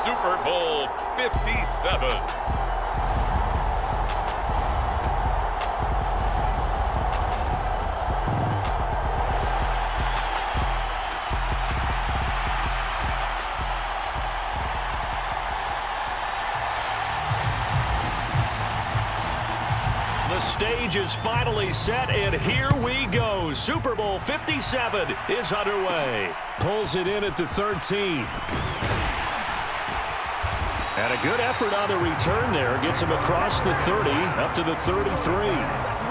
Super Bowl 57. The stage is finally set, and here we go. Super Bowl 57 is underway. Pulls it in at the 13. And a good effort on the return there. Gets him across the 30, up to the 33.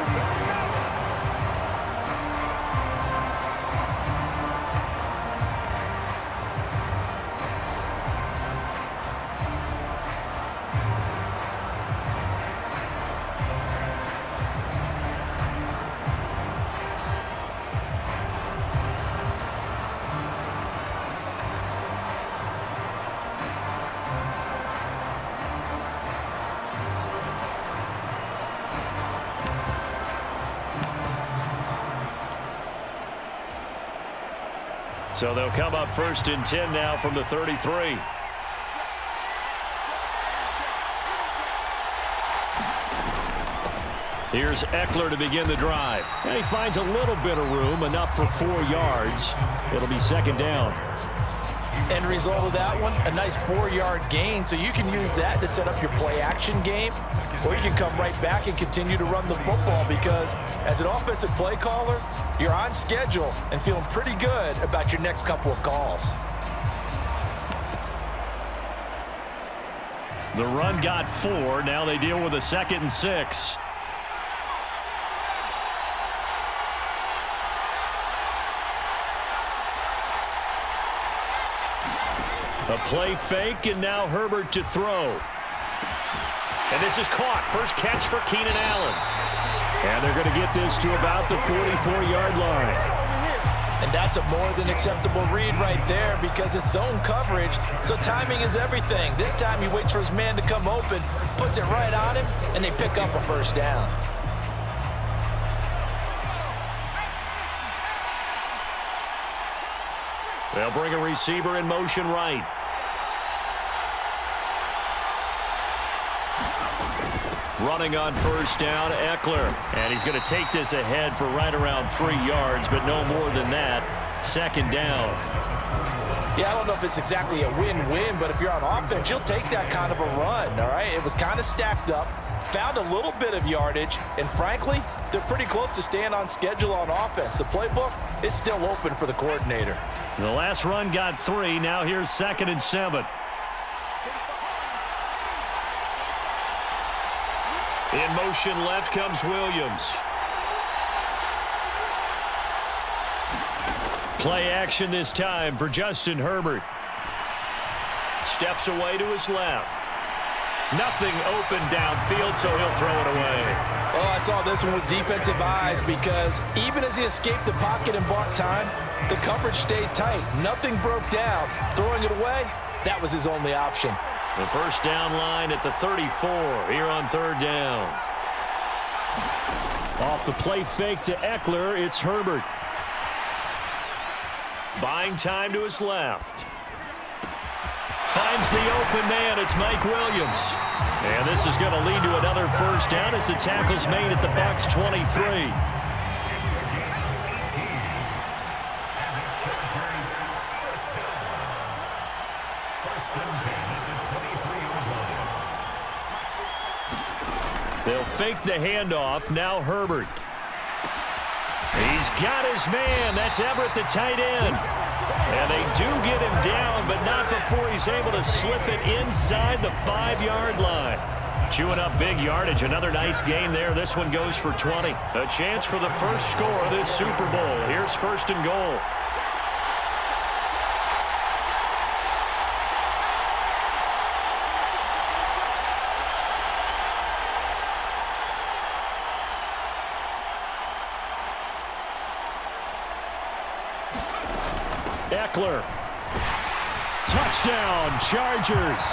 So they'll come up 1st and 10 now from the 33. Here's Eckler to begin the drive. And he finds a little bit of room, enough for 4 yards. It'll be 2nd down. End result of that one, a nice 4-yard gain. So you can use that to set up your play-action game, or you can come right back and continue to run the football because as an offensive play caller, you're on schedule and feeling pretty good about your next couple of calls. The run got 4. Now they deal with a 2nd and 6. A play fake, and now Herbert to throw. And this is caught. First catch for Keenan Allen. And they're going to get this to about the 44-yard line. And that's a more than acceptable read right there because it's zone coverage, so timing is everything. This time he waits for his man to come open, puts it right on him, and they pick up a 1st down. They'll bring a receiver in motion right. Running on 1st down, Eckler. And he's going to take this ahead for right around 3 yards, but no more than that. 2nd down. Yeah, I don't know if it's exactly a win-win, but if you're on offense, you'll take that kind of a run, all right? It was kind of stacked up, found a little bit of yardage, and frankly, they're pretty close to staying on schedule on offense. The playbook is still open for the coordinator. The last run got 3. Now here's 2nd and 7. In motion left comes Williams. Play action this time for Justin Herbert. Steps away to his left. Nothing open downfield, so he'll throw it away. Oh, I saw this one with defensive eyes because even as he escaped the pocket and bought time, the coverage stayed tight. Nothing broke down. Throwing it away, that was his only option. The 1st down line at the 34 here on 3rd down. Off the play fake to Eckler, it's Herbert. Buying time to his left. Finds the open man. It's Mike Williams. And this is going to lead to another 1st down as the tackle's made at the Bucs 23. They'll fake the handoff. Now Herbert. He's got his man. That's Everett, the tight end. And they do get him down, but not before he's able to slip it inside the 5-yard line. Chewing up big yardage. Another nice gain there. This one goes for 20. A chance for the first score of this Super Bowl. Here's 1st and goal. Eckler. Touchdown, Chargers.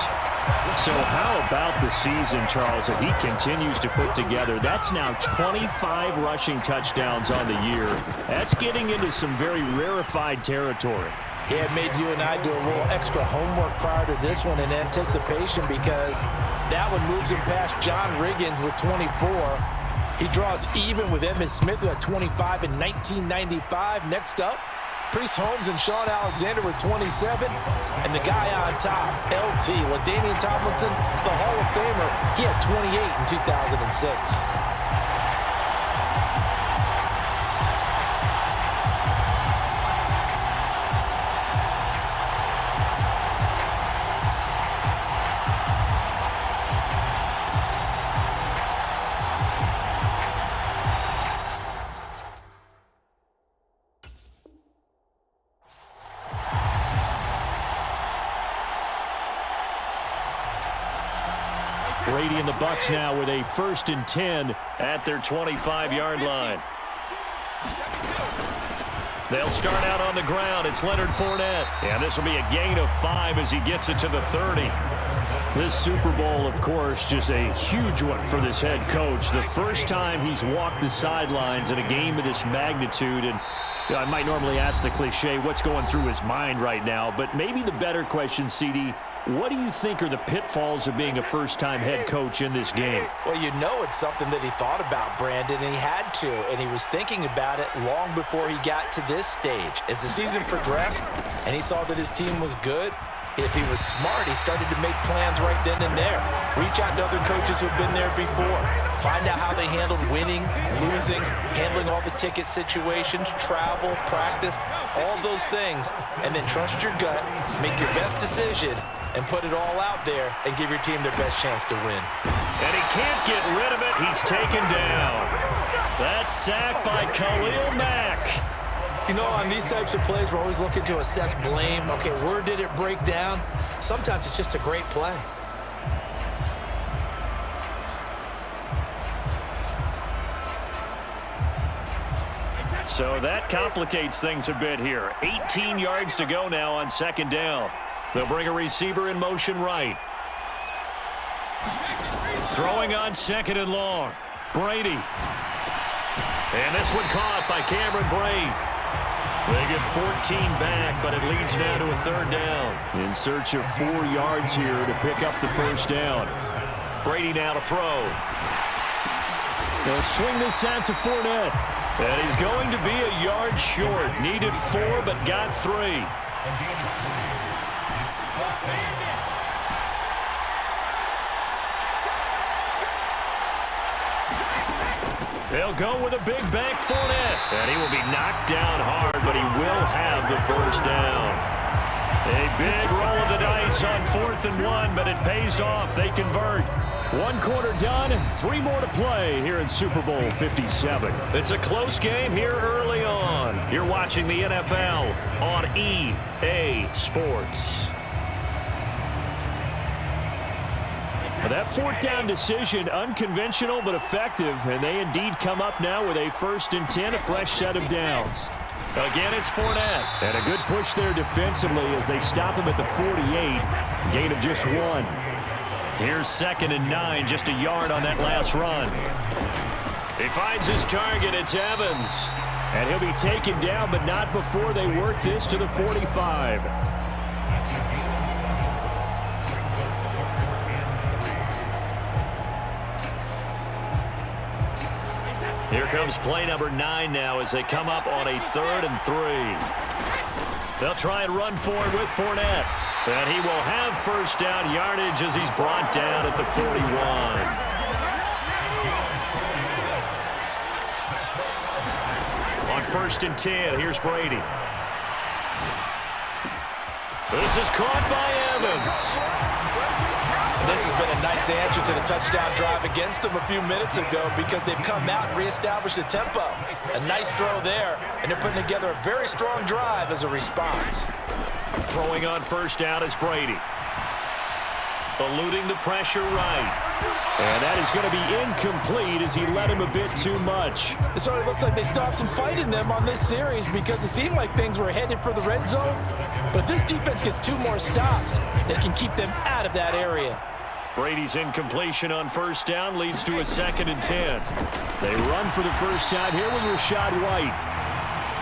So how about the season, Charles, that he continues to put together? That's now 25 rushing touchdowns on the year. That's getting into some very rarefied territory. Yeah, it made you and I do a little extra homework prior to this one in anticipation because that one moves him past John Riggins with 24. He draws even with Emmitt Smith who had 25 in 1995. Next up, Priest Holmes and Sean Alexander with 27. And the guy on top, LT, LaDainian Tomlinson, the Hall of Famer, he had 28 in 2006. Brady and the Bucs now with a 1st and 10 at their 25-yard line. They'll start out on the ground. It's Leonard Fournette. And this will be a gain of 5 as he gets it to the 30. This Super Bowl, of course, just a huge one for this head coach. The first time he's walked the sidelines in a game of this magnitude. And I might normally ask the cliche, what's going through his mind right now? But maybe the better question, CD, what do you think are the pitfalls of being a first-time head coach in this game? Well, you know it's something that he thought about, Brandon, and he had to, and he was thinking about it long before he got to this stage. As the season progressed and he saw that his team was good, if he was smart, he started to make plans right then and there. Reach out to other coaches who've been there before. Find out how they handled winning, losing, handling all the ticket situations, travel, practice, all those things, and then trust your gut, make your best decision, and put it all out there and give your team their best chance to win. And he can't get rid of it. He's taken down. That's sacked by Khalil Mack. You know, on these types of plays, we're always looking to assess blame. Okay, where did it break down? Sometimes it's just a great play. So that complicates things a bit here. 18 yards to go now on 2nd down. They'll bring a receiver in motion right. Throwing on 2nd and long. Brady. And this one caught by Cameron Brate. They get 14 back, but it leads now to a 3rd down. In search of 4 yards here to pick up the 1st down. Brady now to throw. They'll swing this out to Fournette. And he's going to be a yard short. Needed 4, but got 3. They'll go with a big bank Fournette. And he will be knocked down hard, but he will have the 1st down. A big roll of the dice on 4th and 1, but it pays off. They convert. 1 quarter done, 3 more to play here in Super Bowl 57. It's a close game here early on. You're watching the NFL on EA Sports. That 4th down decision, unconventional but effective, and they indeed come up now with a 1st and 10, a fresh set of downs. Again, it's Fournette. And a good push there defensively as they stop him at the 48, gain of just 1. Here's 2nd and 9, just a yard on that last run. He finds his target, it's Evans. And he'll be taken down, but not before they work this to the 45. Here comes play number 9 now as they come up on a 3rd and 3. They'll try and run for it with Fournette. And he will have 1st down yardage as he's brought down at the 41. On 1st and 10, here's Brady. This is caught by Evans. This has been a nice answer to the touchdown drive against them a few minutes ago because they've come out and reestablished the tempo. A nice throw there, and they're putting together a very strong drive as a response. Throwing on 1st down is Brady. Eluding the pressure right. And that is going to be incomplete as he led him a bit too much. It sort of looks like they stopped some fight in them on this series because it seemed like things were headed for the red zone. But if this defense gets 2 more stops, they can keep them out of that area. Brady's incompletion on 1st down leads to a 2nd and 10. They run for the 1st time here with Rachaad White.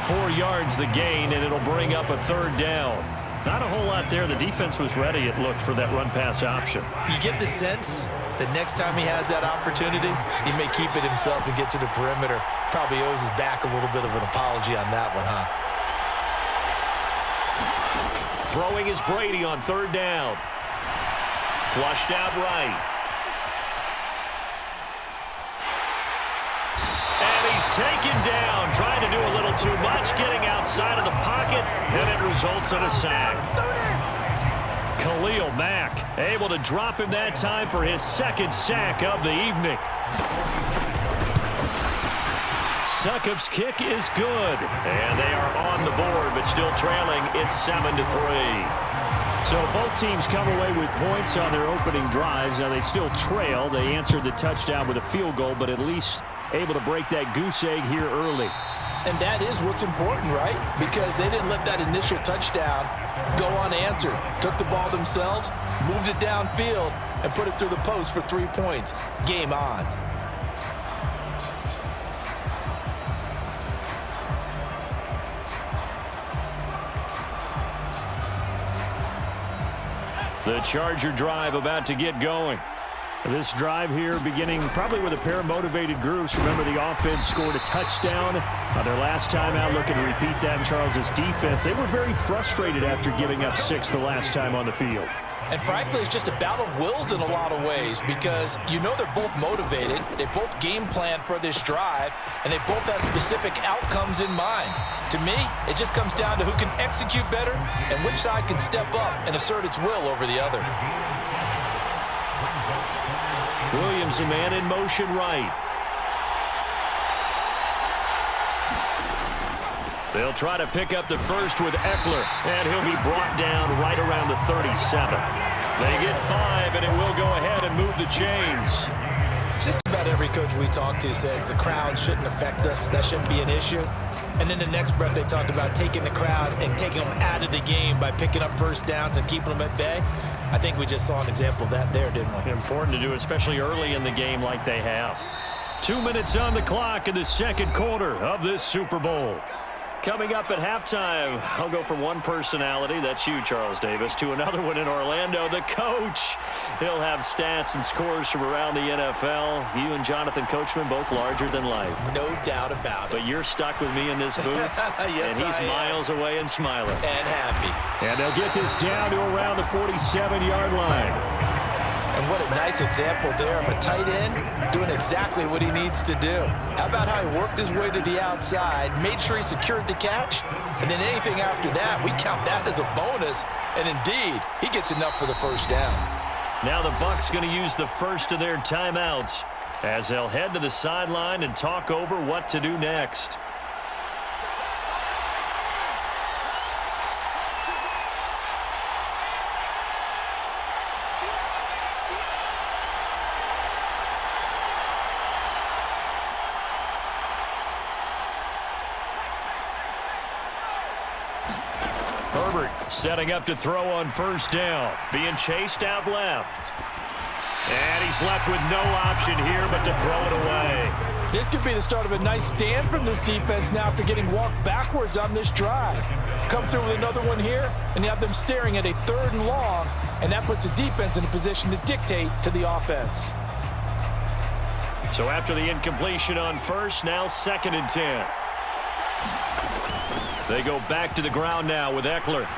4 yards the gain, and it'll bring up a 3rd down. Not a whole lot there. The defense was ready, it looked, for that run-pass option. You get the sense that next time he has that opportunity, he may keep it himself and get to the perimeter. Probably owes his back a little bit of an apology on that one, huh? Throwing is Brady on 3rd down. Flushed out right. And he's taken down, trying to do a little too much, getting outside of the pocket, and it results in a sack. Khalil Mack able to drop him that time for his 2nd sack of the evening. Succop's kick is good, and they are on the board, but still trailing. It's 7-3. So both teams come away with points on their opening drives. Now they still trail. They answered the touchdown with a field goal, but at least able to break that goose egg here early. And that is what's important, right? Because they didn't let that initial touchdown go unanswered. Took the ball themselves, moved it downfield, and put it through the post for 3 points. Game on. The Charger drive about to get going. This drive here beginning probably with a pair of motivated groups. Remember, the offense scored a touchdown their last time out. Looking to repeat that in Charles's defense. They were very frustrated after giving up 6 the last time on the field. And frankly, it's just a battle of wills in a lot of ways because you know they're both motivated. They both game plan for this drive, and they both have specific outcomes in mind. To me, it just comes down to who can execute better and which side can step up and assert its will over the other. Williams, a man in motion right. They'll try to pick up the first with Eckler, and he'll be brought down right around the 37. They get 5, and it will go ahead and move the chains. Just about every coach we talk to says the crowd shouldn't affect us. That shouldn't be an issue. And in the next breath, they talk about taking the crowd and taking them out of the game by picking up first downs and keeping them at bay. I think we just saw an example of that there, didn't we? Important to do, especially early in the game like they have. 2 minutes on the clock in the 2nd quarter of this Super Bowl. Coming up at halftime, I'll go from one personality, that's you, Charles Davis, to another one in Orlando, the coach. He'll have stats and scores from around the NFL. You and Jonathan Coachman, both larger than life. No doubt about it. But you're stuck with me in this booth, yes, and he's miles away and smiling. And happy. And they'll get this down to around the 47-yard line. And what a nice example there of a tight end doing exactly what he needs to do. How about how he worked his way to the outside, made sure he secured the catch, and then anything after that, we count that as a bonus. And indeed, he gets enough for the first down. Now the Bucs going to use the first of their timeouts as they'll head to the sideline and talk over what to do next. Setting up to throw on first down. Being chased out left. And he's left with no option here but to throw it away. This could be the start of a nice stand from this defense now after getting walked backwards on this drive. Come through with another one here, and you have them staring at a 3rd and long, and that puts the defense in a position to dictate to the offense. So after the incompletion on first, now 2nd and 10. They go back to the ground now with Eckler.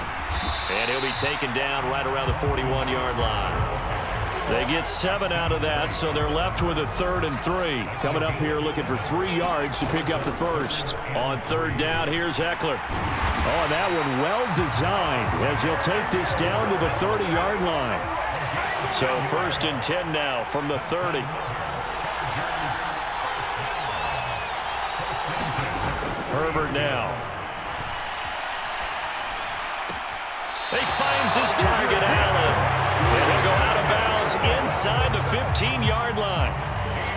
And he'll be taken down right around the 41-yard line. They get 7 out of that, so they're left with a 3rd and 3. Coming up here looking for 3 yards to pick up the first. On 3rd down, here's Eckler. Oh, that one well designed as he'll take this down to the 30-yard line. So 1st and 10 now from the 30. Herbert now. He finds his target, Allen. And he'll go out of bounds inside the 15-yard line.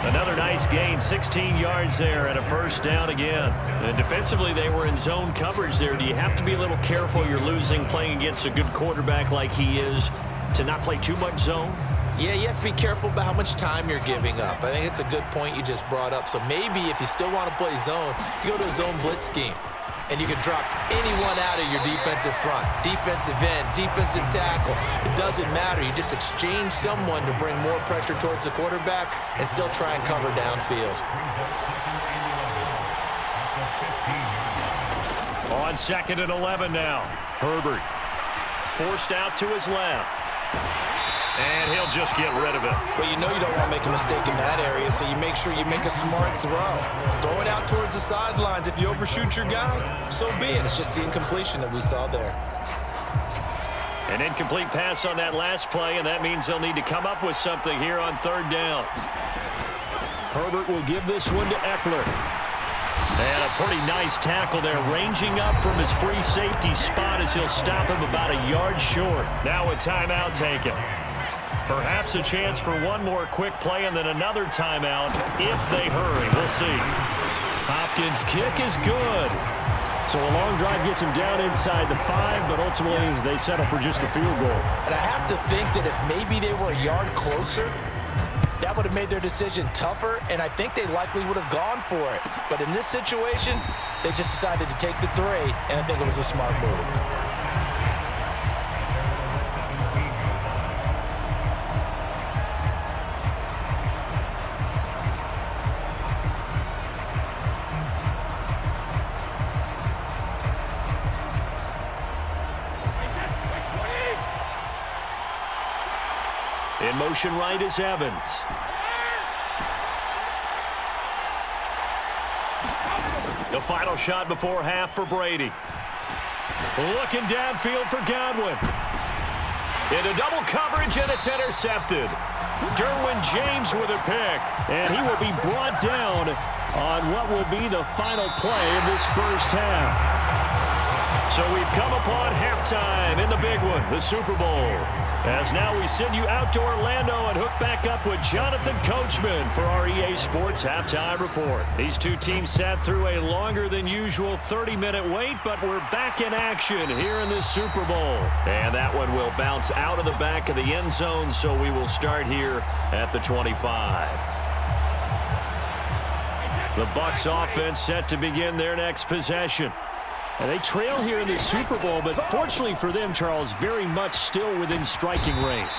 Another nice gain, 16 yards there, and a first down again. And defensively, they were in zone coverage there. Do you have to be a little careful? You're losing, playing against a good quarterback like he is, to not play too much zone? Yeah, you have to be careful about how much time you're giving up. I think it's a good point you just brought up. So maybe if you still want to play zone, you go to a zone blitz scheme. and you can drop anyone out of your defensive front. Defensive end, defensive tackle. It doesn't matter. You just exchange someone to bring more pressure towards the quarterback and still try and cover downfield. On 2nd and 11 now. Herbert forced out to his left. And he'll just get rid of it. Well, you know you don't want to make a mistake in that area, so you make sure you make a smart throw. Throw it out towards the sidelines. If you overshoot your guy, so be it. It's just the incompletion that we saw there. An incomplete pass on that last play, and that means they'll need to come up with something here on 3rd down. Herbert will give this one to Eckler. And a pretty nice tackle there, ranging up from his free safety spot as he'll stop him about a yard short. Now a timeout taken. Perhaps a chance for one more quick play and then another timeout if they hurry. We'll see. Hopkins' kick is good. So a long drive gets him down inside the 5, but ultimately they settle for just the field goal. And I have to think that if maybe they were a yard closer, that would have made their decision tougher, and I think they likely would have gone for it. But in this situation, they just decided to take the 3, and I think it was a smart move. In motion right is Evans. The final shot before half for Brady. Looking downfield for Godwin. Into double coverage, and it's intercepted. Derwin James with a pick. And he will be brought down on what will be the final play of this first half. So we've come upon halftime in the big one, the Super Bowl. As now we send you out to Orlando and hook back up with Jonathan Coachman for our EA Sports Halftime Report. These two teams sat through a longer than usual 30-minute wait, but we're back in action here in this Super Bowl. And that one will bounce out of the back of the end zone, so we will start here at the 25. The Bucs offense set to begin their next possession. And they trail here in the Super Bowl, but fortunately for them, Charles, very much still within striking range.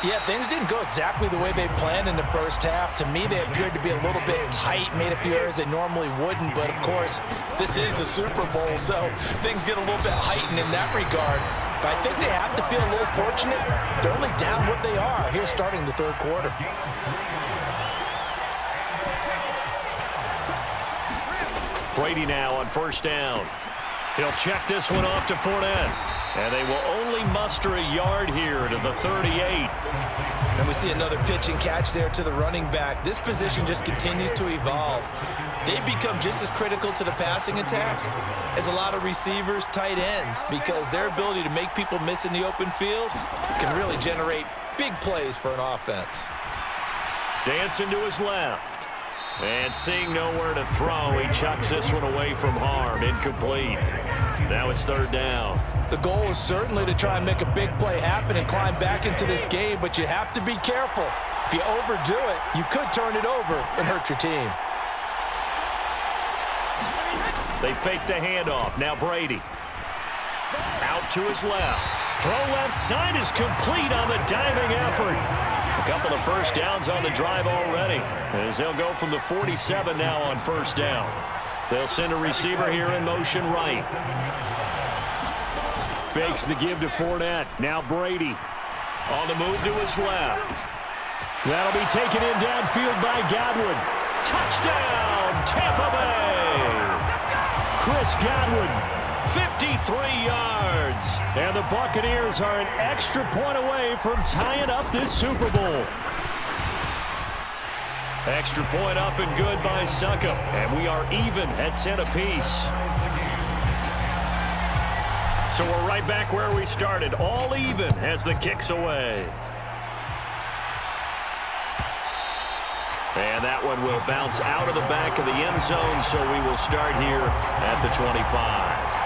Yeah, things didn't go exactly the way they planned in the first half. To me, they appeared to be a little bit tight, made a few errors they normally wouldn't. But, of course, this is the Super Bowl, so things get a little bit heightened in that regard. But I think they have to feel a little fortunate. They're only down what they are here starting the 3rd quarter. Brady now on 1st down. He'll check this one off to Fournette. And they will only muster a yard here to the 38. And we see another pitch and catch there to the running back. This position just continues to evolve. They become just as critical to the passing attack as a lot of receivers, tight ends, because their ability to make people miss in the open field can really generate big plays for an offense. Dancing to his left. And seeing nowhere to throw, he chucks this one away from harm. Incomplete. Now it's 3rd down. The goal is certainly to try and make a big play happen and climb back into this game, but you have to be careful. If you overdo it, you could turn it over and hurt your team. They fake the handoff. Now Brady. Out to his left. Throw left side is complete on the diving effort. A couple of first downs on the drive already, as they'll go from the 47 now on 1st down. They'll send a receiver here in motion right. Fakes the give to Fournette. Now Brady on the move to his left. That'll be taken in downfield by Godwin. Touchdown, Tampa Bay! Chris Godwin. 53 yards. And the Buccaneers are an extra point away from tying up this Super Bowl. Extra point up and good by Succop. And we are even at 10 apiece. So we're right back where we started. All even as the kick's away. And that one will bounce out of the back of the end zone, so we will start here at the 25.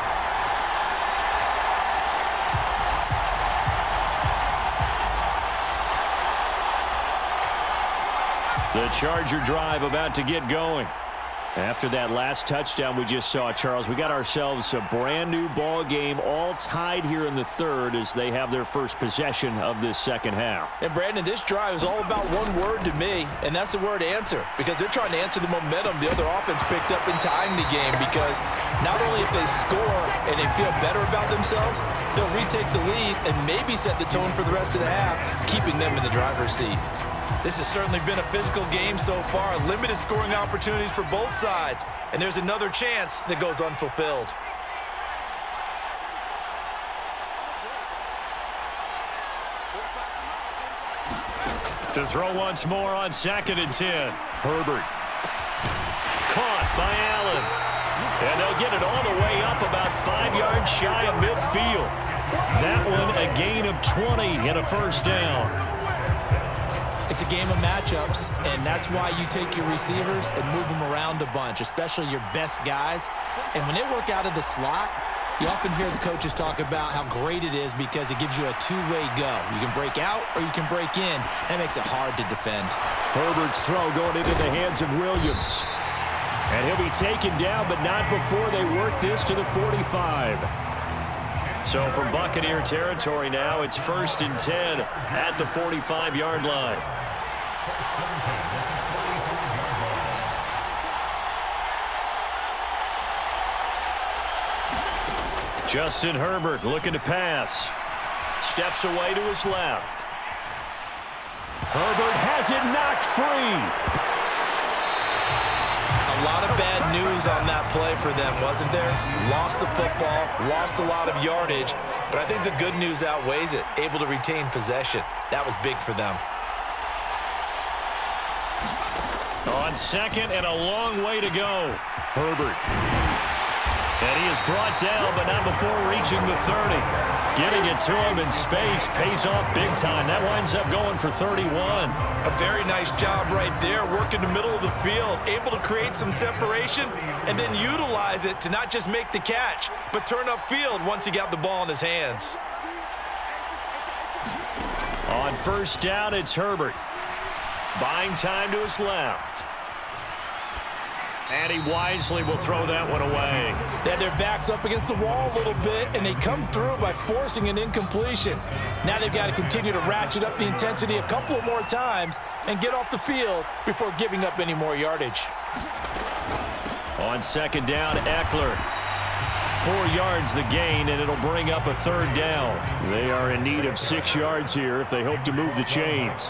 The Charger drive about to get going. After that last touchdown we just saw, Charles, we got ourselves a brand new ball game, all tied here in the third as they have their first possession of this second half. And Brandon, this drive is all about one word to me, and that's the word answer, because they're trying to answer the momentum the other offense picked up in tying the game, because not only if they score and they feel better about themselves, they'll retake the lead and maybe set the tone for the rest of the half, keeping them in the driver's seat. This has certainly been a physical game so far. Limited scoring opportunities for both sides. And there's another chance that goes unfulfilled. To throw once more on 2nd and 10. Herbert. Caught by Allen. And they'll get it all the way up about 5 yards shy of midfield. That one a gain of 20 and a first down. It's a game of matchups, and that's why you take your receivers and move them around a bunch, especially your best guys. And when they work out of the slot, you often hear the coaches talk about how great it is because it gives you a two-way go. You can break out or you can break in. That makes it hard to defend. Herbert's throw going into the hands of Williams. And he'll be taken down, but not before they work this to the 45. So from Buccaneer territory now, it's 1st and 10 at the 45-yard line. Justin Herbert looking to pass. Steps away to his left. Herbert has it knocked free. A lot of bad news on that play for them, wasn't there? Lost the football, lost a lot of yardage, but I think the good news outweighs it. Able to retain possession. That was big for them. On 2nd and a long way to go. Herbert. And he is brought down, but not before reaching the 30. Getting it to him in space pays off big time. That winds up going for 31. A very nice job right there, working the middle of the field, able to create some separation and then utilize it to not just make the catch, but turn upfield once he got the ball in his hands. On 1st down, it's Herbert. Buying time to his left. And he wisely will throw that one away. They had their backs up against the wall a little bit, and they come through by forcing an incompletion. Now they've got to continue to ratchet up the intensity a couple of more times and get off the field before giving up any more yardage. On 2nd down, Eckler. 4 yards the gain, and it'll bring up a 3rd down. They are in need of 6 yards here if they hope to move the chains.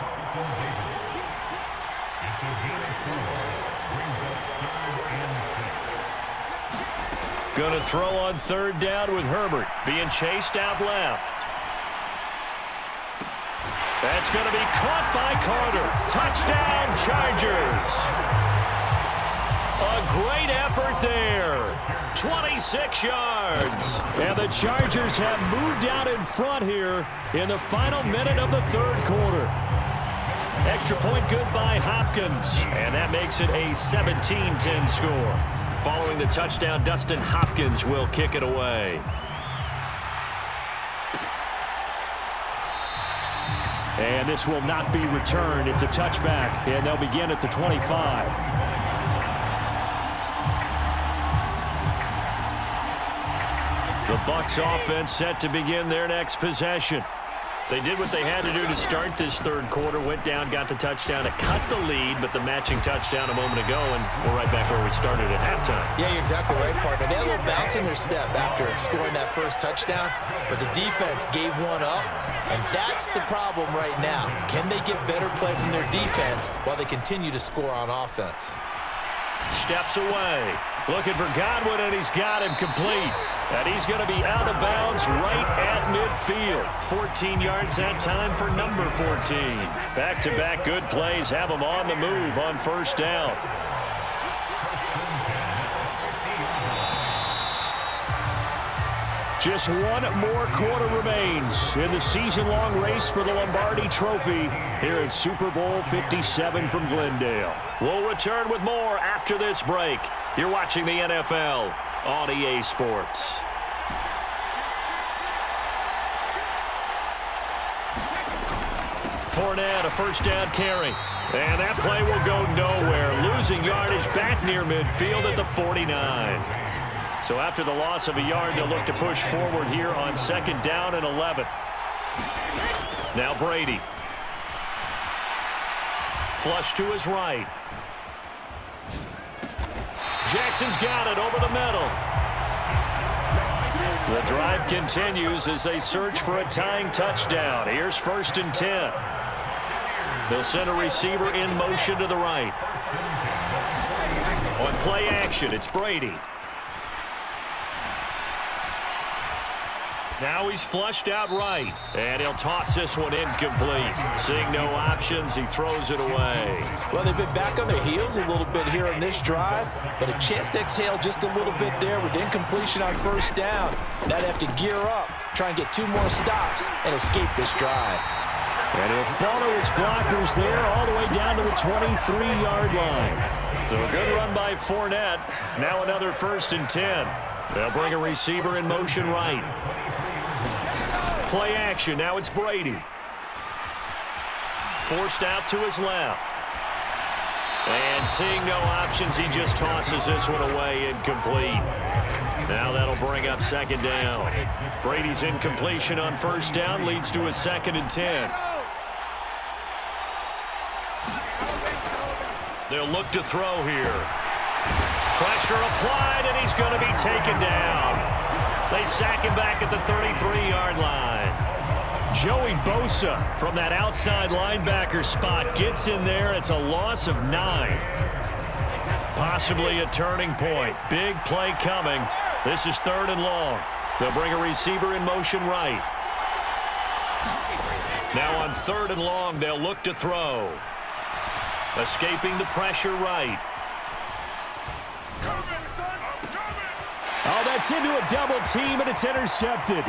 Going to throw on 3rd down with Herbert. Being chased out left. That's going to be caught by Carter. Touchdown, Chargers. A great effort there. 26 yards. And the Chargers have moved out in front here in the final minute of the 3rd quarter. Extra point good by Hopkins. And that makes it a 17-10 score. Following the touchdown, Dustin Hopkins will kick it away. And this will not be returned. It's a touchback, and they'll begin at the 25. The Bucs offense set to begin their next possession. They did what they had to do to start this 3rd quarter, went down, got the touchdown to cut the lead, but the matching touchdown a moment ago, and we're right back where we started at halftime. Yeah, you're exactly right, partner. They had a little bounce in their step after scoring that first touchdown, but the defense gave one up, and that's the problem right now. Can they get better play from their defense while they continue to score on offense? Steps away. Looking for Godwin, and he's got him complete. And he's going to be out of bounds right at midfield. 14 yards that time for number 14. Back-to-back good plays have him on the move on 1st down. Just one more quarter remains in the season-long race for the Lombardi Trophy here at Super Bowl 57 from Glendale. We'll return with more after this break. You're watching the NFL on EA Sports. Fournette, a 1st down carry. And that play will go nowhere, losing yardage back near midfield at the 49. So after the loss of a yard, they'll look to push forward here on 2nd down and 11. Now Brady. Flush to his right. Jackson's got it over the middle. The drive continues as they search for a tying touchdown. Here's 1st and 10. They'll send a receiver in motion to the right. On play action, it's Brady. Now he's flushed out right, and he'll toss this one incomplete. Seeing no options, he throws it away. Well, they've been back on their heels a little bit here on this drive, but a chance to exhale just a little bit there with incompletion on 1st down. Now they have to gear up, try and get 2 more stops, and escape this drive. And he'll follow his blockers there all the way down to the 23-yard line. So a good run by Fournette. Now another 1st and 10. They'll bring a receiver in motion right. Play action. Now it's Brady. Forced out to his left. And seeing no options, he just tosses this one away incomplete. Now that'll bring up 2nd down. Brady's incompletion on 1st down leads to a 2nd and 10. They'll look to throw here. Pressure applied, and he's going to be taken down. They sack him back at the 33-yard line. Joey Bosa from that outside linebacker spot gets in there. It's a loss of 9. Possibly a turning point. Big play coming. This is 3rd and long. They'll bring a receiver in motion right. Now on 3rd and long, they'll look to throw. Escaping the pressure right. Oh, that's into a double team, and it's intercepted.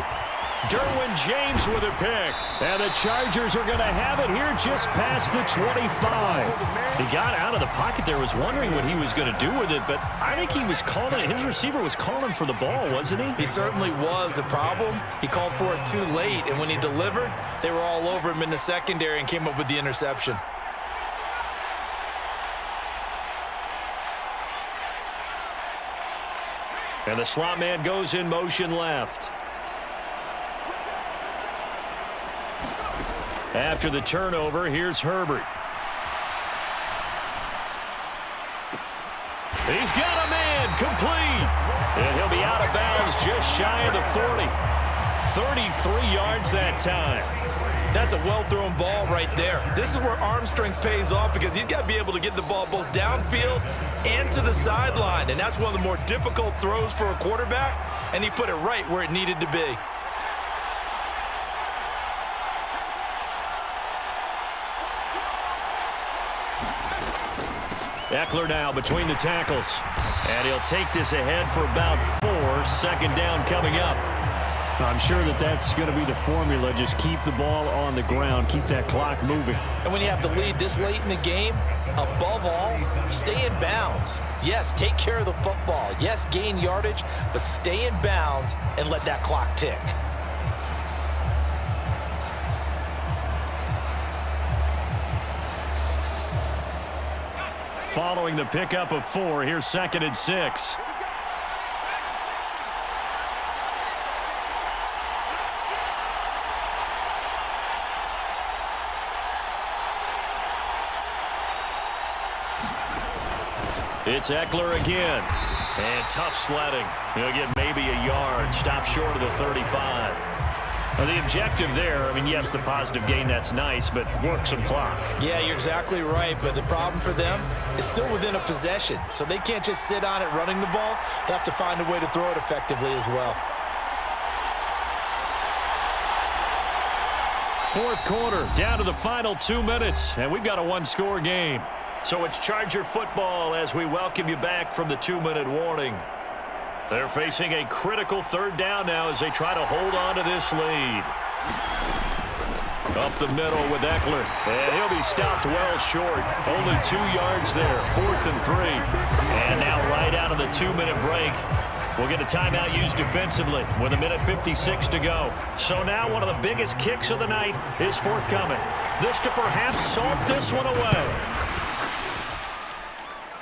Derwin James with a pick. And the Chargers are going to have it here just past the 25. He got out of the pocket there, was wondering what he was going to do with it, but I think he was calling, his receiver was calling for the ball, wasn't he? He certainly was. The problem, he called for it too late, and when he delivered, they were all over him in the secondary and came up with the interception. And the slot man goes in motion left. After the turnover, here's Herbert. He's got a man complete. And he'll be out of bounds just shy of the 40. 33 yards that time. That's a well-thrown ball right there. This is where arm strength pays off because he's got to be able to get the ball both downfield and to the sideline. And that's one of the more difficult throws for a quarterback, and he put it right where it needed to be. Eckler now between the tackles. And he'll take this ahead for about 4. 2nd down coming up. I'm sure that that's going to be the formula. Just keep the ball on the ground. Keep that clock moving. And when you have the lead this late in the game, above all, stay in bounds. Yes, take care of the football. Yes, gain yardage, but stay in bounds and let that clock tick. Following the pickup of 4, here's 2nd and 6. It's Eckler again. And tough sledding. He'll get maybe a yard. Stop short of the 35. Well, the objective there, I mean, yes, the positive gain, that's nice, but work some clock. Yeah, you're exactly right, but the problem for them is still within a possession, so they can't just sit on it running the ball. They'll have to find a way to throw it effectively as well. 4th quarter, down to the final 2 minutes, and we've got a 1-score game. So it's Charger football as we welcome you back from the 2-minute warning. They're facing a critical 3rd down now as they try to hold on to this lead. Up the middle with Eckler, and he'll be stopped well short. Only 2 yards there, 4th and 3. And now right out of the 2-minute break, We'll get a timeout used defensively with 1:56 to go. So now one of the biggest kicks of the night is forthcoming. This to perhaps salt this one away.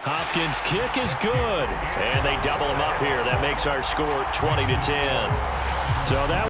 Hopkins' kick is good. And they double him up here. That makes our score 20-10. So that